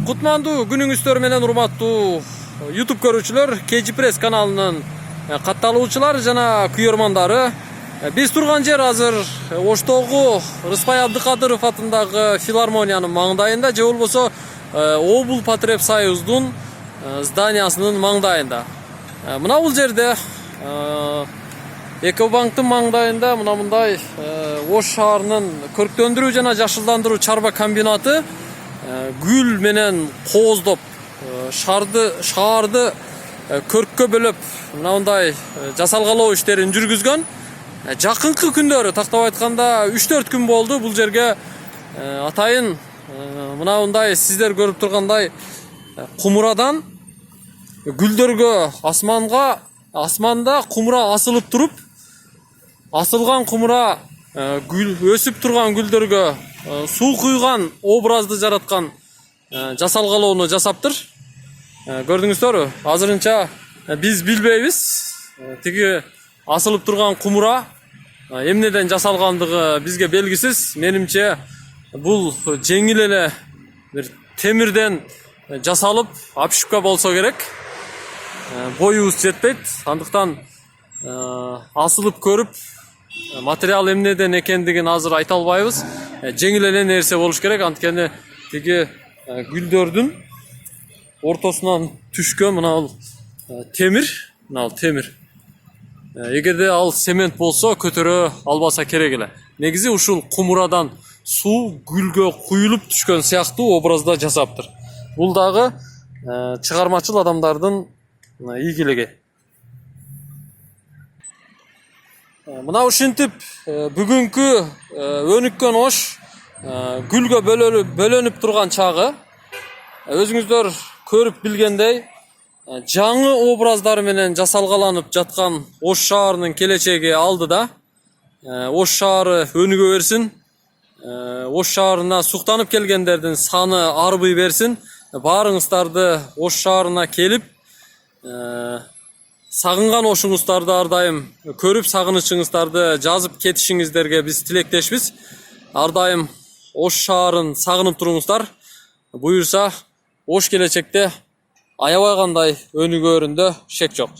Кутмандуу күнүңүздөр менен урматтуу YouTube көрүүчүлөр, KG Press каналынын катталуучулары жана күйөрмандары. Биз турган жер азыр Оштогу Рыспай Абдыкадыров атындагы филармониянын маңдайында, же болбосо Обул Потреб Союздун зданиясынын маңдайында. Мына бул жерде Экобанктын маңдайында мындай Ош шаарынын көрктөндүрүү жана жашылдандыруу чарба комбинаты гүл менен кооздоп шаарды көрккө бөлөп мындай жасалгалоо иштерин жүргүзгөн. Жакынкы күндөрү, тактап айтканда 3-4 күн болду, бул жерге атайын мындай сиздер көрүп тургандай кумурадан гүлдөргө асманда кумура асылып туруп, асылган кумура өсүп турган гүлдөргө суу куйган образды жараткан жасалгалоону жасаптыр. Көрдүңүздөрбү? Азырынча биз билбейбиз. Тиги асылып турган кумура эмнеден жасалгандыгы бизге белгисиз. Менимче бул жеңил эле бир темирден жасалып, обшивка болсо керек. Боюбуз жетпейт. Андыктан асылып көрүп, материал эмнеден экендигин азыр айта албайбыз. Жеңил эле нерсе болуш керек. Анткени тиги гүлдөрдүн ортосунан түшкөн мына темир, эгерде ал цемент болсо көтөрө албаса керек эле. Негизи ушул кумурадан суу гүлгө куюлуп түшкөн сыяктуу образда жасаптыр. Бул дагы чыгармачыл адамдардын ийгилиги. Мына ушинтип бүгүнкү өнүккөн Ош гүлгө бөлөнүп турган чагы, өзүңүздөр көрүп билгендей, жаңы образдары менен жасалгаланып жаткан Ош шаарынын келечеги алдыда. Ош шаары өнүгө берсин. Ош шаарына суктанып келгендердин саны арбый берсин. Баарыңыздарды Ош шаарына келип, сагынган Ошуңуздарды ар дайым көрүп, сагынычыңыздарды жазып кетишиңиздерге биз тилектешпиз. Ар дайым Ош шаарын сагынып туруңуздар. Буюрса, Ош келечекте аябай кандай өнүгөрүндө шек жок.